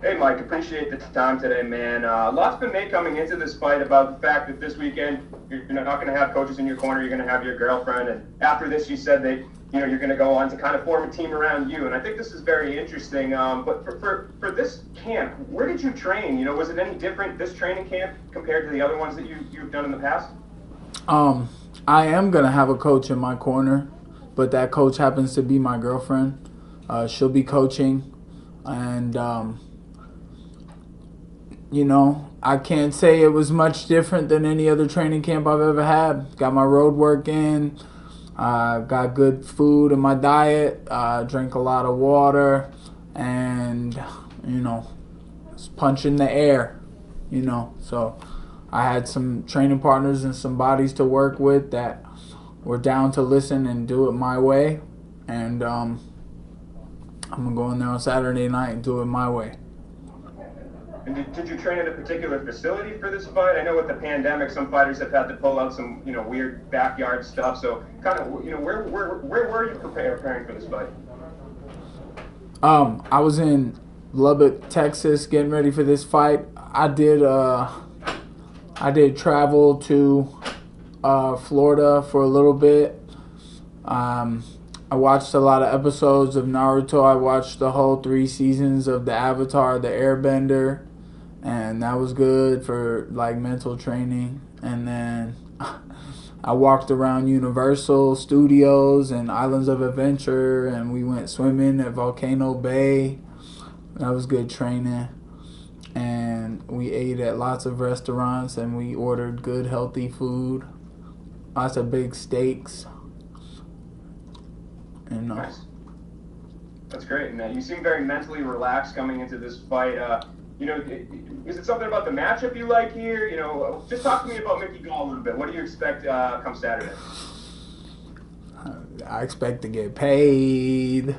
Hey, Mike, appreciate the time today, man. Lots been made coming into this fight about the fact that this weekend you're not going to have coaches in your corner. You're going to have your girlfriend, and after this, you said that you're going to go on to kind of form a team around you. And I think this is very interesting. But for this camp, where did you train? Was it any different this training camp compared to the other ones that you've done in the past? I am gonna have a coach in my corner, but that coach happens to be my girlfriend. She'll be coaching, and I can't say it was much different than any other training camp I've ever had. Got my road work in, got good food in my diet, drank a lot of water, and just punch in the air, So I had some training partners and some bodies to work with that were down to listen and do it my way, and I'm gonna go in there on Saturday night and do it my way. And did you train at a particular facility for this fight? I know with the pandemic, some fighters have had to pull out some, weird backyard stuff. So, kind of, where were you preparing for this fight? I was in Lubbock, Texas, getting ready for this fight. I did travel to Florida for a little bit. I watched a lot of episodes of Naruto. I watched the whole 3 seasons of the Avatar, the Airbender. And that was good for mental training. And then I walked around Universal Studios and Islands of Adventure, and we went swimming at Volcano Bay. That was good training. And we ate at lots of restaurants, and we ordered good, healthy food. Lots of big steaks. Nice. That's great. And you seem very mentally relaxed coming into this fight. Is it something about the matchup you like here? Just talk to me about Mickey Gall a little bit. What do you expect come Saturday? I expect to get paid.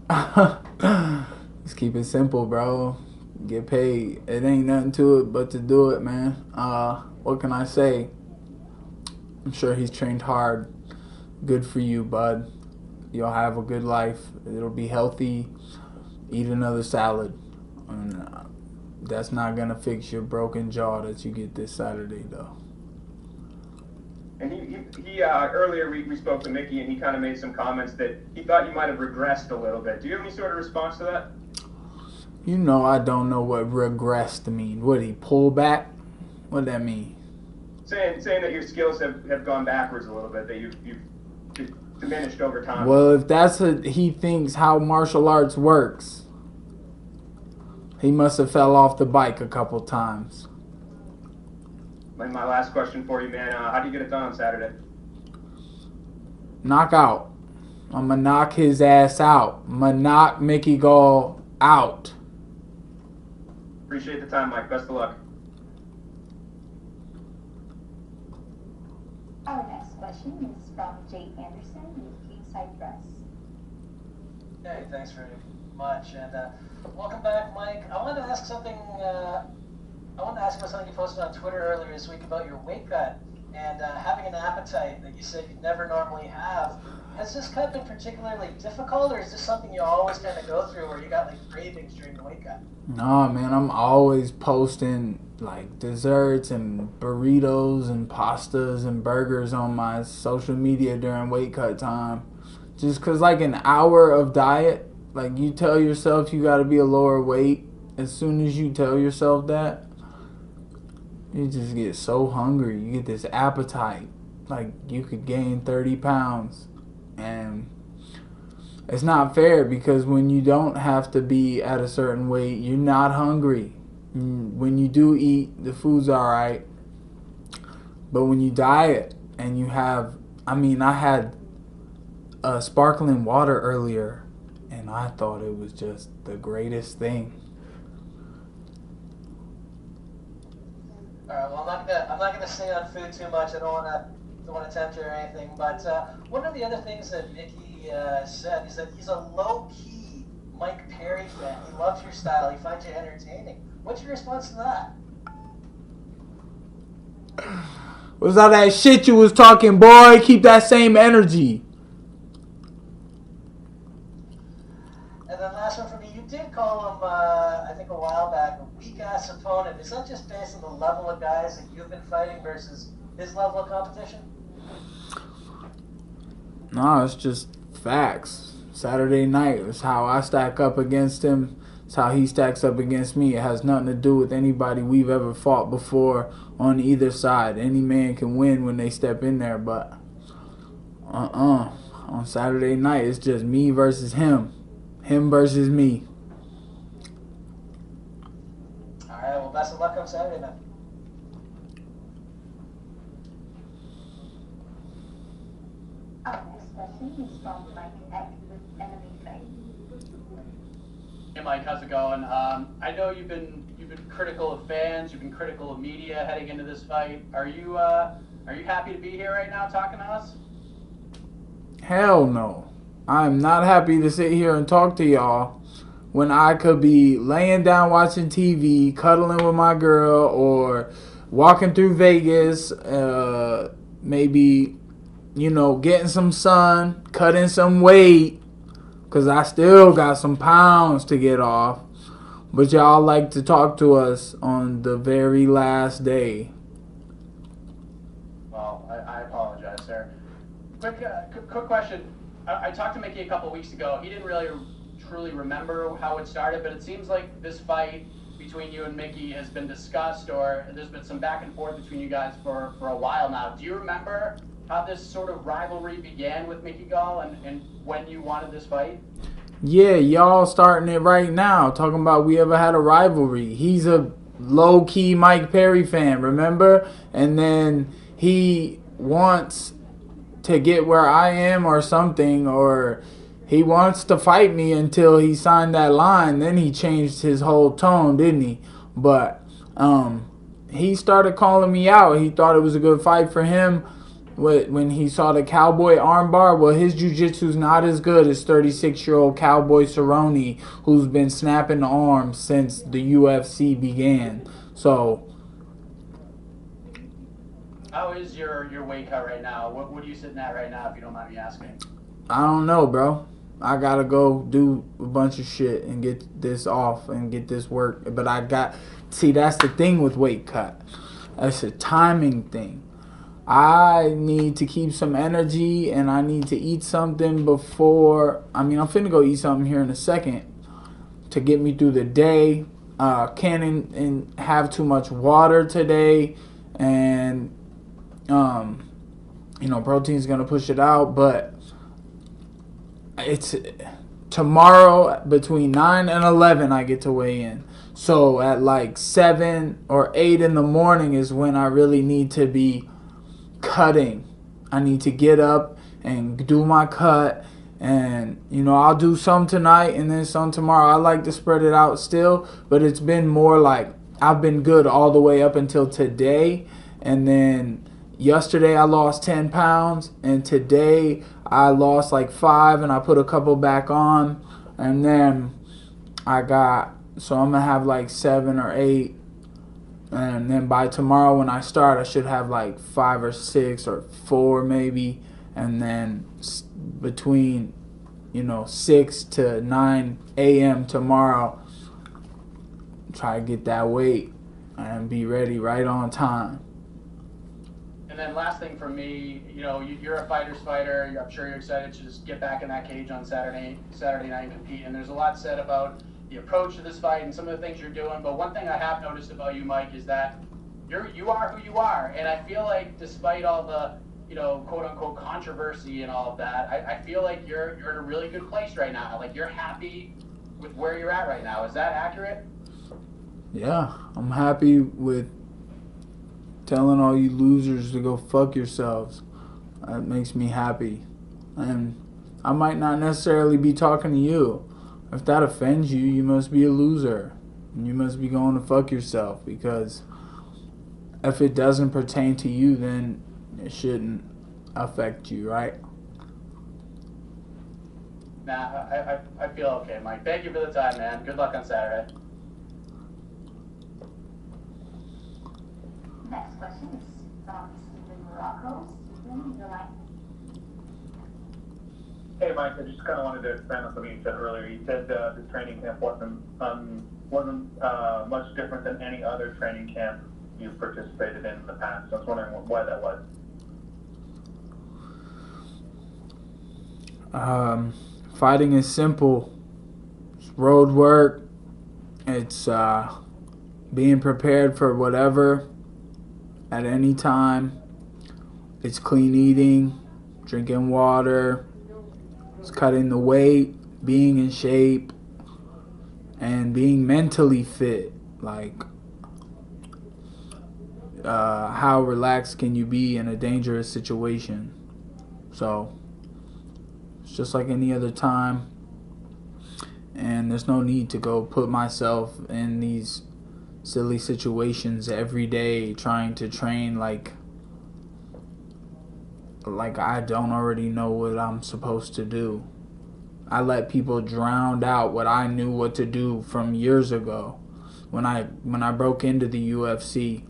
Just keep it simple, bro. Get paid. It ain't nothing to it but to do it, man. What can I say? I'm sure he's trained hard. Good for you, bud. You'll have a good life. It'll be healthy. Eat another salad. And, that's not going to fix your broken jaw that you get this Saturday, though. And he earlier we spoke to Mickey, and he kind of made some comments that he thought you might have regressed a little bit. Do you have any sort of response to that? I don't know what regressed mean. What, he pull back? What that mean? Saying that your skills have gone backwards a little bit, that you've diminished over time. Well, if that's he thinks how martial arts works, he must have fell off the bike a couple times. And my last question for you, man. How do you get it done on Saturday? Knockout. I'm going to knock his ass out. I'm going to knock Mickey Gall out. Appreciate the time, Mike. Best of luck. Our next question is from Jay Anderson with Kingside Press. Hey, thanks very much, and welcome back, Mike. I wanted to ask something. I wanted to ask about something you posted on Twitter earlier this week about your weight cut and having an appetite that you said you'd never normally have. Has this cut been particularly difficult, or is this something you always kind of go through, where you got cravings during the weight cut? Nah, man, I'm always posting desserts and burritos and pastas and burgers on my social media during weight cut time. Just because an hour of diet, you tell yourself you got to be a lower weight. As soon as you tell yourself that, you just get so hungry. You get this appetite. You could gain 30 pounds. And it's not fair, because when you don't have to be at a certain weight, you're not hungry. When you do eat, the food's all right. But when you diet and you have, I had sparkling water earlier, and I thought it was just the greatest thing. All right. Well, I'm not gonna stay on food too much. I don't want to tempt you or anything. But one of the other things that Mickey said is that he's a low-key Mike Perry fan. He loves your style. He finds you entertaining. What's your response to that? What's all that shit you was talking, boy? Keep that same energy. And then last one for me. You did call him, I think a while back, opponent, is that just based on the level of guys that you've been fighting versus his level of competition? No, it's just facts. Saturday night is how I stack up against him. It's how he stacks up against me. It has nothing to do with anybody we've ever fought before on either side. Any man can win when they step in there, but on Saturday night, it's just me versus him. Him versus me. All right, well, best of luck on Saturday, man. Our next question is from Mike X with Enemy Faith. Hey Mike, how's it going? I know you've been critical of fans, you've been critical of media heading into this fight. Are you happy to be here right now talking to us? Hell no. I'm not happy to sit here and talk to y'all when I could be laying down watching TV, cuddling with my girl, or walking through Vegas, maybe, getting some sun, cutting some weight, because I still got some pounds to get off. But y'all like to talk to us on the very last day. Well, I apologize, sir. Quick question. I talked to Mickey a couple weeks ago. He didn't really truly remember how it started, but it seems like this fight between you and Mickey has been discussed, or there's been some back and forth between you guys for a while now. Do you remember how this sort of rivalry began with Mickey Gall and when you wanted this fight? Yeah, y'all starting it right now, talking about we ever had a rivalry. He's a low-key Mike Perry fan, remember? And then he wants to get where I am or something, or he wants to fight me until he signed that line. Then he changed his whole tone, didn't he? But he started calling me out. He thought it was a good fight for him when he saw the cowboy armbar. Well, his jiu-jitsu's not as good as 36-year-old Cowboy Cerrone, who's been snapping arms since the UFC began. So how is your weight cut right now? What are you sitting at right now, if you don't mind me asking? I don't know, bro. I gotta go do a bunch of shit and get this off and get this work. But that's the thing with weight cut. That's a timing thing. I need to keep some energy and I need to eat something before. I'm finna go eat something here in a second to get me through the day. Can't have too much water today, and protein's gonna push it out. But it's tomorrow between 9 and 11 I get to weigh in. So at like 7 or 8 in the morning is when I really need to be cutting. I need to get up and do my cut, and I'll do some tonight and then some tomorrow. I like to spread it out still, but it's been more like I've been good all the way up until today, and then yesterday I lost 10 pounds, and today I lost like 5, and I put a couple back on, and then I'm gonna have like 7 or 8. And then by tomorrow when I start, I should have like 5 or 6 or 4 maybe. And then between, 6 to 9 a.m. tomorrow, try to get that weight and be ready right on time. And then last thing for me, you're a fighter's fighter. I'm sure you're excited to just get back in that cage on Saturday night and compete. And there's a lot said about the approach to this fight and some of the things you're doing. But one thing I have noticed about you, Mike, is that you are who you are. And I feel like despite all the, quote unquote controversy and all of that, I feel like you're in a really good place right now. Like you're happy with where you're at right now. Is that accurate? Yeah, I'm happy with telling all you losers to go fuck yourselves. That makes me happy. And I might not necessarily be talking to you. If that offends you, you must be a loser. And you must be going to fuck yourself, because if it doesn't pertain to you, then it shouldn't affect you, right? Nah, I feel okay, Mike. Thank you for the time, man. Good luck on Saturday. Next question is from Stephen Morocco. Stephen, you're line. Hey, Mike, I just kind of wanted to expand on something you said earlier. You said the training camp wasn't wasn't much different than any other training camp you've participated in the past. I was wondering why that was. Fighting is simple. It's road work. It's being prepared for whatever at any time. It's clean eating, drinking water. It's cutting the weight, being in shape, and being mentally fit. Like, how relaxed can you be in a dangerous situation? So it's just like any other time, and there's no need to go put myself in these silly situations every day trying to train like I don't already know what I'm supposed to do. I let people drown out what I knew what to do from years ago when I broke into the UFC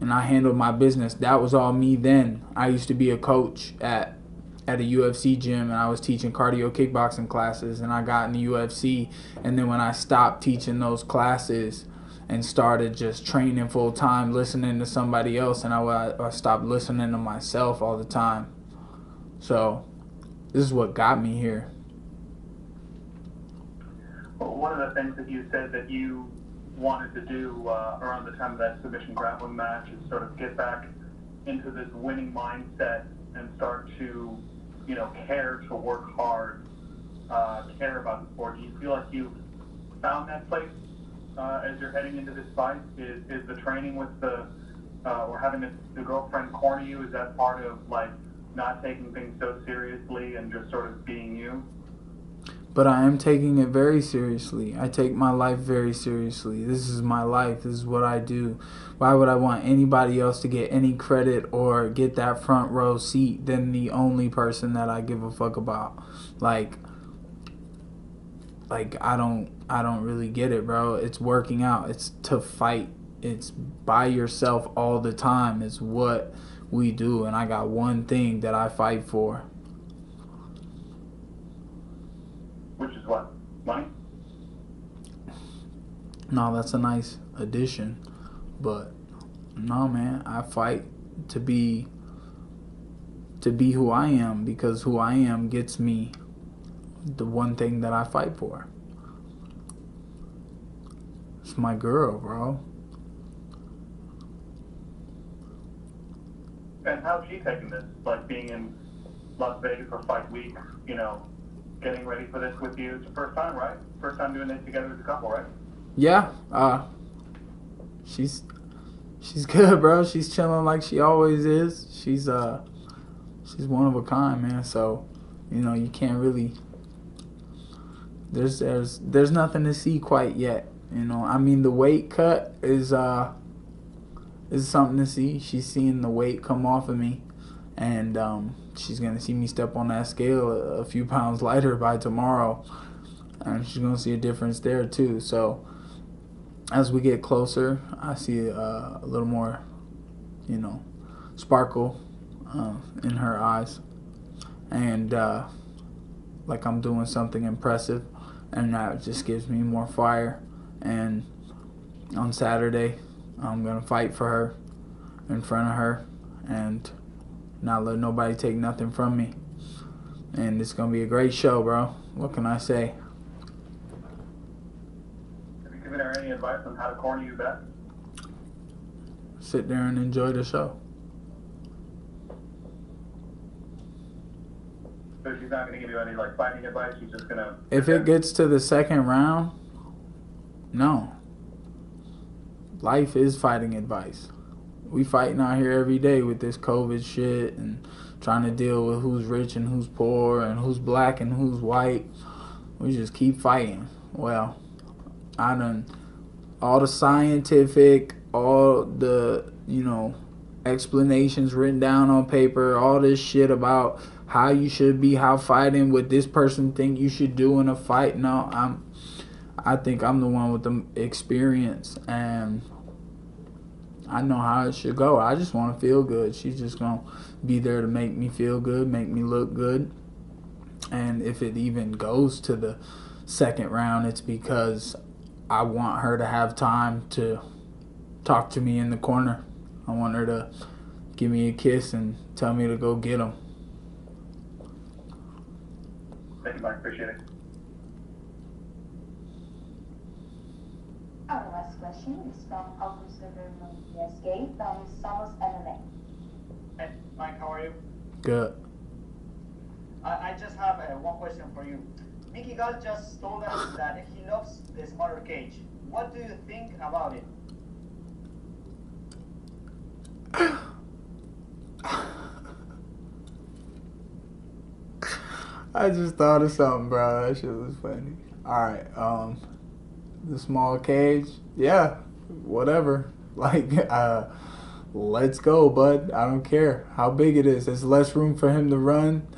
and I handled my business. That was all me then. I used to be a coach at a UFC gym, and I was teaching cardio kickboxing classes, and I got in the UFC, and then when I stopped teaching those classes and started just training full time, listening to somebody else, and I stopped listening to myself all the time. So this is what got me here. Well, one of the things that you said that you wanted to do around the time of that submission grappling match is sort of get back into this winning mindset and start to, care to work hard, care about the sport. Do you feel like you've found that place as you're heading into this fight? Is the training with or having the girlfriend corner you, is that part of like not taking things so seriously and just sort of being you? But I am taking it very seriously. I take my life very seriously. This is my life. This is what I do. Why would I want anybody else to get any credit or get that front row seat than the only person that I give a fuck about? Like I don't really get it, bro. It's working out. It's to fight. It's by yourself all the time. It's what we do, and I got one thing that I fight for. Which is what? Money? No, that's a nice addition, but no, man, I fight to be who I am, because who I am gets me the one thing that I fight for. It's my girl, bro. And how's she taking this? Like being in Las Vegas for fight week, getting ready for this with you. It's the first time, right? First time doing this together as a couple, right? Yeah, she's good, bro. She's chilling like she always is. She's one of a kind, man. So, you can't really. There's nothing to see quite yet. I mean, the weight cut is something to see. She's seeing the weight come off of me, and she's gonna see me step on that scale a few pounds lighter by tomorrow, and she's gonna see a difference there too. So as we get closer, I see a little more, sparkle in her eyes, and like I'm doing something impressive, and that just gives me more fire. And on Saturday, I'm gonna fight for her in front of her and not let nobody take nothing from me. And it's gonna be a great show, bro. What can I say? Have you given her any advice on how to corner you best? Sit there and enjoy the show. So she's not going to give you any fighting advice. She's just going to. If it gets to the second round, no. Life is fighting advice. We fighting out here every day with this COVID shit and trying to deal with who's rich and who's poor and who's black and who's white. We just keep fighting. Well, all the scientific, all the, explanations written down on paper, all this shit about how you should be, how fighting, what this person think you should do in a fight. No, I think I'm the one with the experience, and I know how it should go. I just want to feel good. She's just going to be there to make me feel good, make me look good. And if it even goes to the second round, it's because I want her to have time to talk to me in the corner. I want her to give me a kiss and tell me to go get him. Thank you, Mike. Appreciate it. Our last question is from Augusto Vermontiesque from Somos MMA. Hey, Mike, how are you? Good. I just have one question for you. Mickey Gall just told us that he loves the smaller cage. What do you think about it? I just thought of something, bro. That shit was funny. Alright, the small cage, yeah, whatever. Like, let's go, bud. I don't care how big it is. There's less room for him to run.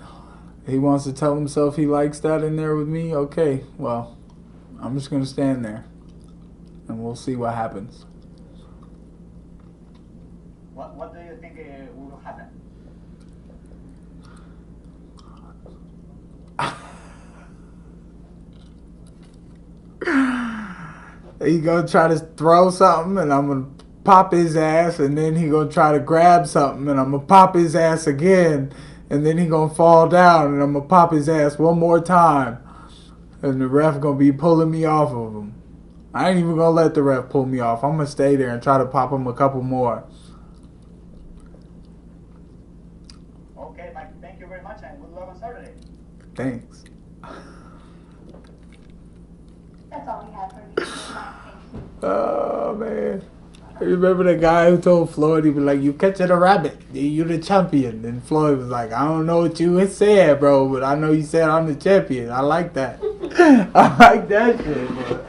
He wants to tell himself he likes that in there with me. Okay, well, I'm just gonna stand there, and we'll see what happens. What do you think will happen? He gonna try to throw something, and I'm gonna pop his ass, and then he gonna try to grab something, and I'm gonna pop his ass again, and then he gonna fall down, and I'm gonna pop his ass one more time, and the ref gonna be pulling me off of him. I ain't even gonna let the ref pull me off. I'm gonna stay there and try to pop him a couple more. Okay, Mike, thank you very much, and good luck on Saturday. Thanks. That's all we have for you. Thank you. Oh, man. I remember the guy who told Floyd, he was like, you catching a rabbit, you the champion. And Floyd was like, I don't know what you said, bro, but I know you said I'm the champion. I like that. I like that shit, bro.